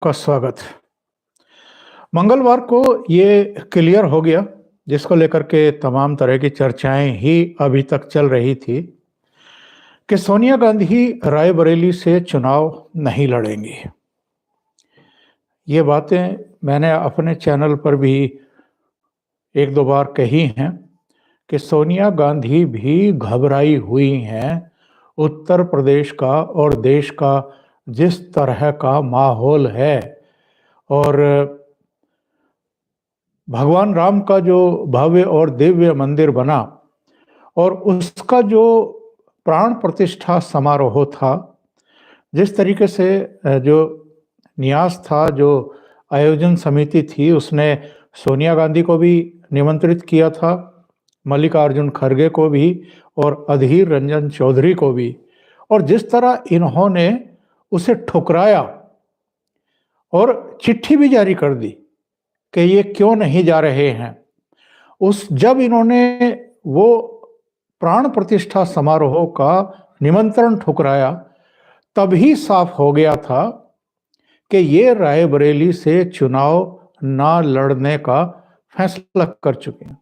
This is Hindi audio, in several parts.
का स्वागत। मंगलवार को ये क्लियर हो गया, जिसको लेकर के तमाम तरह की चर्चाएं ही अभी तक चल रही थी, कि सोनिया गांधी रायबरेली से चुनाव नहीं लड़ेंगी। ये बातें मैंने अपने चैनल पर भी एक दो बार कही हैं कि सोनिया गांधी भी घबराई हुई हैं। उत्तर प्रदेश का और देश का जिस तरह का माहौल है, और भगवान राम का जो भव्य और दिव्य मंदिर बना और उसका जो प्राण प्रतिष्ठा समारोह था, जिस तरीके से जो न्यास था, जो आयोजन समिति थी, उसने सोनिया गांधी को भी निमंत्रित किया था, मल्लिकार्जुन खड़गे को भी और अधीर रंजन चौधरी को भी, और जिस तरह इन्होंने उसे ठुकराया और चिट्ठी भी जारी कर दी कि ये क्यों नहीं जा रहे हैं। जब इन्होंने वो प्राण प्रतिष्ठा समारोह का निमंत्रण ठुकराया, तभी साफ हो गया था कि ये रायबरेली से चुनाव ना लड़ने का फैसला कर चुके हैं।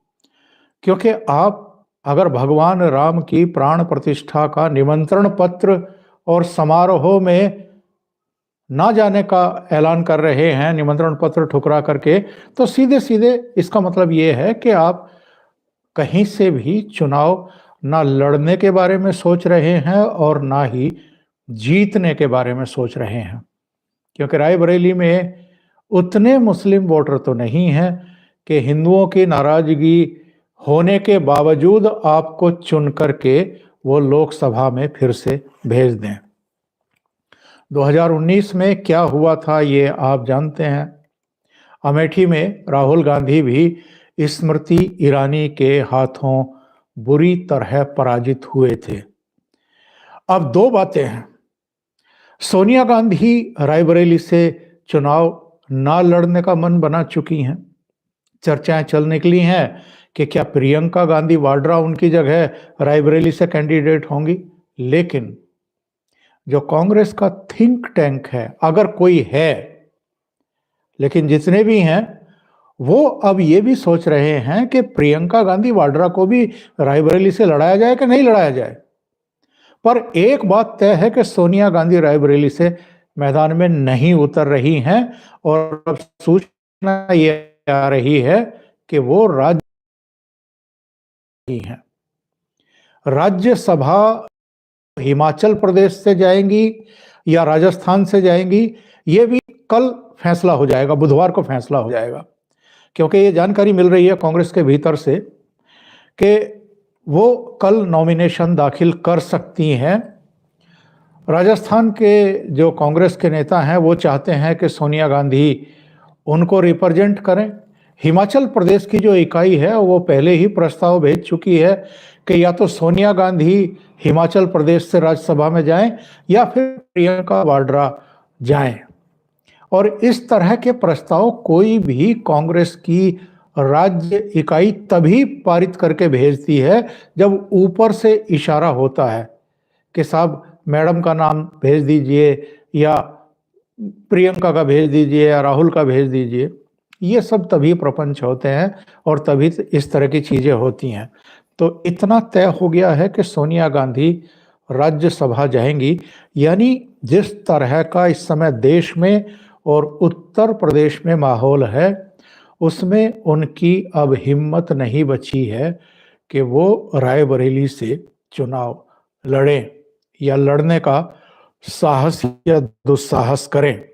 क्योंकि आप अगर भगवान राम की प्राण प्रतिष्ठा का निमंत्रण पत्र और समारोह में ना जाने का ऐलान कर रहे हैं, निमंत्रण पत्र ठुकरा करके, तो सीधे सीधे इसका मतलब ये है कि आप कहीं से भी चुनाव ना लड़ने के बारे में सोच रहे हैं और ना ही जीतने के बारे में सोच रहे हैं। क्योंकि रायबरेली में उतने मुस्लिम वोटर तो नहीं हैं कि हिंदुओं की नाराजगी होने के बावजूद आपको चुन करके वो लोकसभा में फिर से भेज दें। 2019 में क्या हुआ था ये आप जानते हैं। अमेठी में राहुल गांधी भी स्मृति ईरानी के हाथों बुरी तरह पराजित हुए थे। अब दो बातें हैं, सोनिया गांधी रायबरेली से चुनाव ना लड़ने का मन बना चुकी हैं। चर्चाएं चल निकली हैं कि क्या प्रियंका गांधी वाड्रा उनकी जगह रायबरेली से कैंडिडेट होंगी। लेकिन जो कांग्रेस का थिंक टैंक है, अगर कोई है, लेकिन जितने भी हैं, वो अब ये भी सोच रहे हैं कि प्रियंका गांधी वाड्रा को भी रायबरेली से लड़ाया जाए कि नहीं लड़ाया जाए। पर एक बात तय है कि सोनिया गांधी रायबरेली से मैदान में नहीं उतर रही हैं, और अब सूचना ये आ रही है कि वो राज्यसभा हिमाचल प्रदेश से जाएंगी या राजस्थान से जाएंगी, ये भी कल फैसला हो जाएगा, बुधवार को फैसला हो जाएगा। क्योंकि ये जानकारी मिल रही है कांग्रेस के भीतर से कि वो कल नॉमिनेशन दाखिल कर सकती हैं। राजस्थान के जो कांग्रेस के नेता हैं वो चाहते हैं कि सोनिया गांधी उनको रिप्रेजेंट करें। हिमाचल प्रदेश की जो इकाई है वो पहले ही प्रस्ताव भेज चुकी है कि या तो सोनिया गांधी हिमाचल प्रदेश से राज्यसभा में जाएं या फिर प्रियंका वाड्रा जाएं। और इस तरह के प्रस्ताव कोई भी कांग्रेस की राज्य इकाई तभी पारित करके भेजती है जब ऊपर से इशारा होता है कि साहब मैडम का नाम भेज दीजिए, या प्रियंका का भेज दीजिए, या राहुल का भेज दीजिए। ये सब तभी प्रपंच होते हैं और तभी इस तरह की चीजें होती हैं। तो इतना तय हो गया है कि सोनिया गांधी राज्यसभा जाएंगी। यानी जिस तरह का इस समय देश में और उत्तर प्रदेश में माहौल है, उसमें उनकी अब हिम्मत नहीं बची है कि वो रायबरेली से चुनाव लड़ें या लड़ने का साहस या दुस्साहस करें।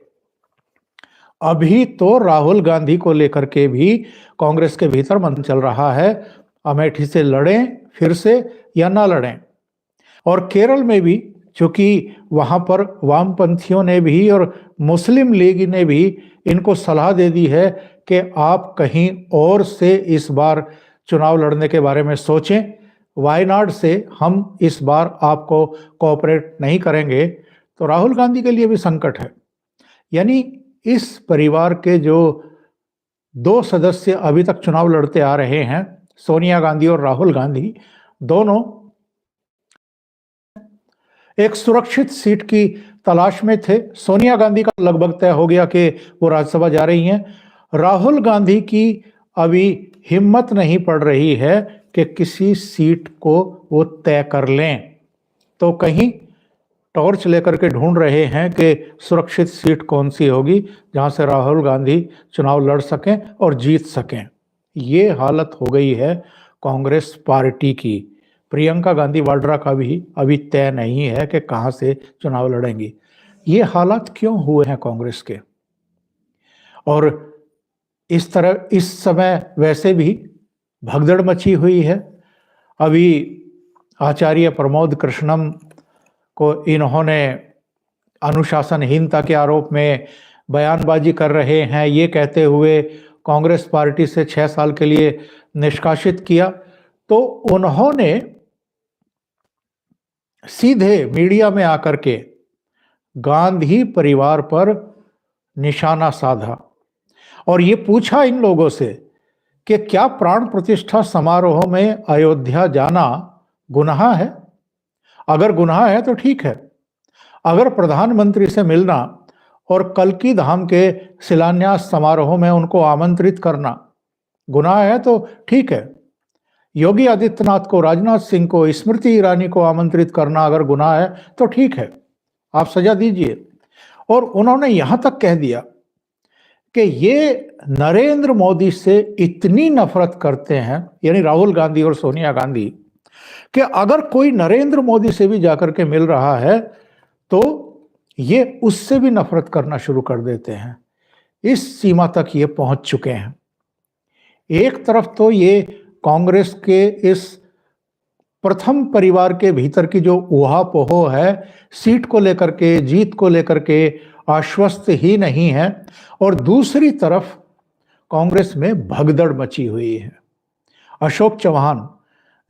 अभी तो राहुल गांधी को लेकर के भी कांग्रेस के भीतर मंथन चल रहा है, अमेठी से लड़ें फिर से या ना लड़ें। और केरल में भी, चूंकि वहां पर वामपंथियों ने भी और मुस्लिम लीग ने भी इनको सलाह दे दी है कि आप कहीं और से इस बार चुनाव लड़ने के बारे में सोचें, वायनाड से हम इस बार आपको कोऑपरेट नहीं करेंगे। तो राहुल गांधी के लिए भी संकट है। यानी इस परिवार के जो दो सदस्य अभी तक चुनाव लड़ते आ रहे हैं, सोनिया गांधी और राहुल गांधी, दोनों एक सुरक्षित सीट की तलाश में थे। सोनिया गांधी का लगभग तय हो गया कि वो राज्यसभा जा रही हैं। राहुल गांधी की अभी हिम्मत नहीं पड़ रही है कि किसी सीट को वो तय कर लें, तो कहीं टॉर्च लेकर के ढूंढ रहे हैं कि सुरक्षित सीट कौन सी होगी जहां से राहुल गांधी चुनाव लड़ सकें और जीत सकें। ये हालत हो गई है कांग्रेस पार्टी की। प्रियंका गांधी वाड्रा का भी अभी तय नहीं है कि कहां से चुनाव लड़ेंगी। ये हालात क्यों हुए हैं कांग्रेस के? और इस तरह इस समय वैसे भी भगदड़ मची हुई है। अभी आचार्य प्रमोद कृष्णम को इन्होंने अनुशासनहीनता के आरोप में बयानबाजी कर रहे हैं, ये कहते हुए कांग्रेस पार्टी से 6 साल के लिए निष्कासित किया। तो उन्होंने सीधे मीडिया में आकर के गांधी परिवार पर निशाना साधा और ये पूछा इन लोगों से कि क्या प्राण प्रतिष्ठा समारोह में अयोध्या जाना गुनाह है? अगर गुनाह है तो ठीक है। अगर प्रधानमंत्री से मिलना और कल्की धाम के शिलान्यास समारोह में उनको आमंत्रित करना गुनाह है तो ठीक है। योगी आदित्यनाथ को, राजनाथ सिंह को, स्मृति ईरानी को आमंत्रित करना अगर गुनाह है तो ठीक है, आप सजा दीजिए। और उन्होंने यहां तक कह दिया कि ये नरेंद्र मोदी से इतनी नफरत करते हैं, यानी राहुल गांधी और सोनिया गांधी, कि अगर कोई नरेंद्र मोदी से भी जाकर के मिल रहा है तो ये उससे भी नफरत करना शुरू कर देते हैं। इस सीमा तक ये पहुंच चुके हैं। एक तरफ तो ये कांग्रेस के इस प्रथम परिवार के भीतर की जो ऊहापोह है, सीट को लेकर के, जीत को लेकर के आश्वस्त ही नहीं है, और दूसरी तरफ कांग्रेस में भगदड़ मची हुई है। अशोक चव्हाण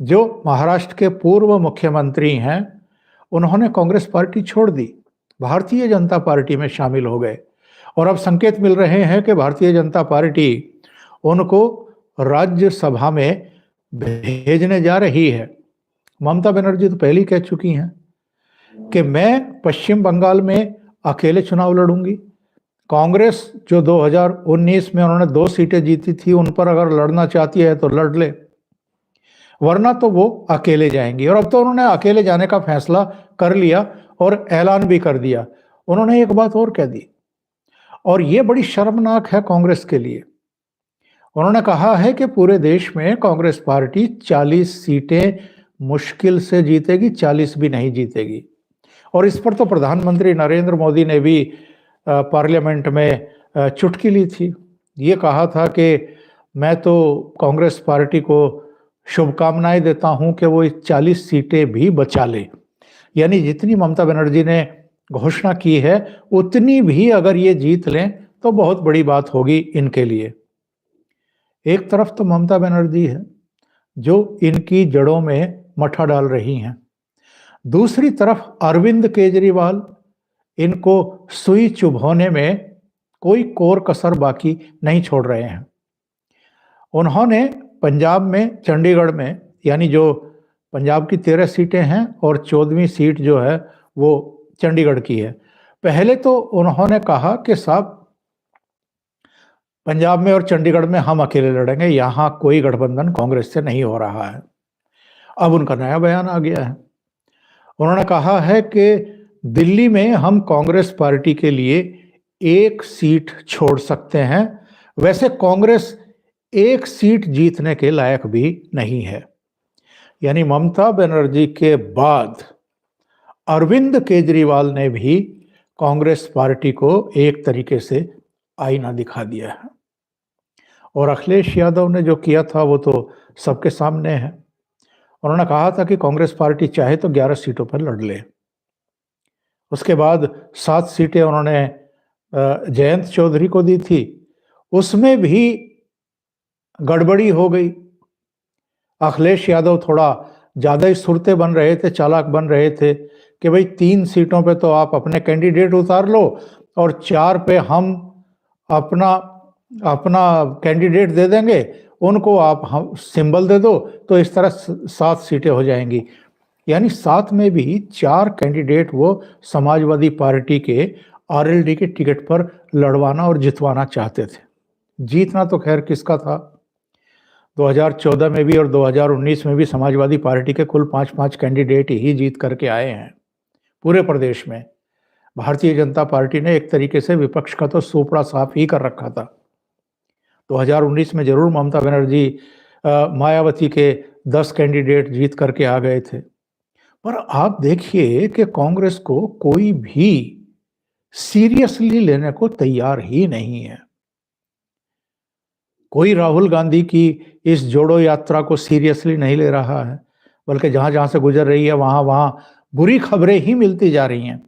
जो महाराष्ट्र के पूर्व मुख्यमंत्री हैं, उन्होंने कांग्रेस पार्टी छोड़ दी, भारतीय जनता पार्टी में शामिल हो गए। और अब संकेत मिल रहे हैं कि भारतीय जनता पार्टी उनको राज्यसभा में भेजने जा रही है। ममता बनर्जी तो पहले ही कह चुकी हैं कि मैं पश्चिम बंगाल में अकेले चुनाव लड़ूंगी। कांग्रेस जो 2019 में उन्होंने 2 सीटें जीती थी, उन पर अगर लड़ना चाहती है तो लड़ ले, वरना तो वो अकेले जाएंगी। और अब तो उन्होंने अकेले जाने का फैसला कर लिया और ऐलान भी कर दिया। उन्होंने एक बात और कह दी, और ये बड़ी शर्मनाक है कांग्रेस के लिए। उन्होंने कहा है कि पूरे देश में कांग्रेस पार्टी 40 सीटें मुश्किल से जीतेगी, 40 भी नहीं जीतेगी। और इस पर तो प्रधानमंत्री नरेंद्र मोदी ने भी पार्लियामेंट में चुटकी ली थी। ये कहा था कि मैं तो कांग्रेस पार्टी को शुभकामनाएं देता हूं कि वो 40 सीटें भी बचा ले। यानी जितनी ममता बनर्जी ने घोषणा की है उतनी भी अगर ये जीत लें तो बहुत बड़ी बात होगी इनके लिए। एक तरफ तो ममता बनर्जी है जो इनकी जड़ों में मठा डाल रही हैं, दूसरी तरफ अरविंद केजरीवाल इनको सुई चुभोने में कोई कोर कसर बाकी नहीं छोड़ रहे हैं। उन्होंने पंजाब में, चंडीगढ़ में, यानी जो पंजाब की 13 सीटें हैं और 14वीं सीट जो है वो चंडीगढ़ की है, पहले तो उन्होंने कहा कि साहब पंजाब में और चंडीगढ़ में हम अकेले लड़ेंगे, यहाँ कोई गठबंधन कांग्रेस से नहीं हो रहा है। अब उनका नया बयान आ गया है। उन्होंने कहा है कि दिल्ली में हम कांग्रेस पार्टी के लिए 1 सीट छोड़ सकते हैं, वैसे कांग्रेस 1 सीट जीतने के लायक भी नहीं है। यानी ममता बनर्जी के बाद अरविंद केजरीवाल ने भी कांग्रेस पार्टी को एक तरीके से आईना दिखा दिया है। और अखिलेश यादव ने जो किया था वो तो सबके सामने है। उन्होंने कहा था कि कांग्रेस पार्टी चाहे तो 11 सीटों पर लड़ ले। उसके बाद 7 सीटें उन्होंने जयंत चौधरी को दी थी, उसमें भी गड़बड़ी हो गई। अखिलेश यादव थोड़ा ज़्यादा ही सुरते बन रहे थे, चालाक बन रहे थे कि भाई 3 सीटों पे तो आप अपने कैंडिडेट उतार लो और 4 पे हम अपना कैंडिडेट दे देंगे, उनको आप हम सिंबल दे दो, तो इस तरह 7 सीटें हो जाएंगी। यानी साथ में भी 4 कैंडिडेट वो समाजवादी पार्टी के आरएलडी के टिकट पर लड़वाना और जितवाना चाहते थे। जीतना तो खैर किसका था, 2014 में भी और 2019 में भी समाजवादी पार्टी के कुल 5-5 कैंडिडेट ही जीत करके आए हैं पूरे प्रदेश में। भारतीय जनता पार्टी ने एक तरीके से विपक्ष का तो सूपड़ा साफ ही कर रखा था। 2019 में जरूर ममता बनर्जी मायावती के 10 कैंडिडेट जीत करके आ गए थे, पर आप देखिए कि कांग्रेस को कोई भी सीरियसली लेने को तैयार ही नहीं है। कोई राहुल गांधी की इस जोड़ो यात्रा को सीरियसली नहीं ले रहा है, बल्कि जहां-जहां से गुजर रही है वहां-वहां बुरी खबरें ही मिलती जा रही हैं।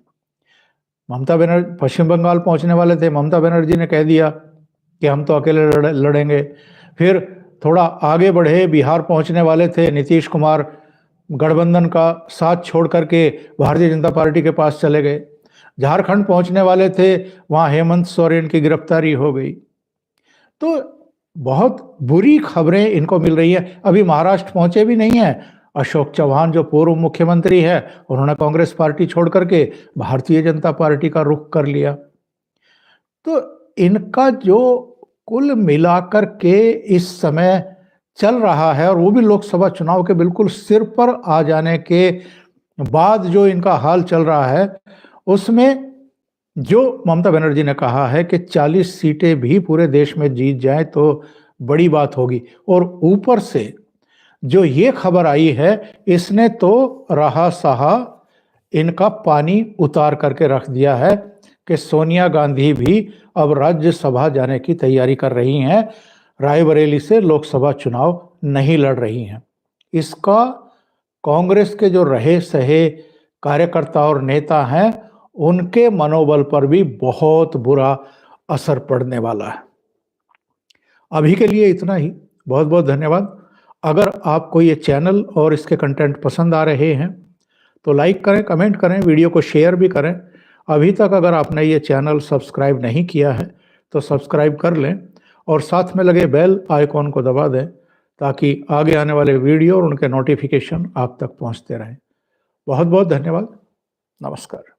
ममता बनर्जी पश्चिम बंगाल पहुंचने वाले थे, ममता बनर्जी ने कह दिया कि हम तो अकेले लड़ेंगे। फिर थोड़ा आगे बढ़े, बिहार पहुंचने वाले थे, नीतीश कुमार गठबंधन का साथ छोड़ करके भारतीय जनता पार्टी के पास चले गए। झारखंड पहुंचने वाले थे, वहां हेमंत सोरेन की गिरफ्तारी हो गई। तो बहुत बुरी खबरें इनको मिल रही है। अभी महाराष्ट्र पहुंचे भी नहीं है। अशोक चौहान जो पूर्व मुख्यमंत्री है, उन्होंने कांग्रेस पार्टी छोड़ करके भारतीय जनता पार्टी का रुख कर लिया। तो इनका जो कुल मिलाकर के इस समय चल रहा है, और वो भी लोकसभा चुनाव के बिल्कुल सिर पर आ जाने के बाद जो इनका हाल चल रहा है, उसमें जो ममता बनर्जी ने कहा है कि 40 सीटें भी पूरे देश में जीत जाए तो बड़ी बात होगी, और ऊपर से जो ये खबर आई है, इसने तो रहा सहा इनका पानी उतार करके रख दिया है कि सोनिया गांधी भी अब राज्यसभा जाने की तैयारी कर रही हैं, रायबरेली से लोकसभा चुनाव नहीं लड़ रही हैं। इसका कांग्रेस के जो रहे सहे कार्यकर्ता और नेता हैं, उनके मनोबल पर भी बहुत बुरा असर पड़ने वाला है। अभी के लिए इतना ही। बहुत बहुत धन्यवाद। अगर आपको ये चैनल और इसके कंटेंट पसंद आ रहे हैं तो लाइक करें, कमेंट करें, वीडियो को शेयर भी करें। अभी तक अगर आपने ये चैनल सब्सक्राइब नहीं किया है तो सब्सक्राइब कर लें और साथ में लगे बेल आइकॉन को दबा दें, ताकि आगे आने वाले वीडियो और उनके नोटिफिकेशन आप तक पहुंचते रहें। बहुत बहुत धन्यवाद। नमस्कार।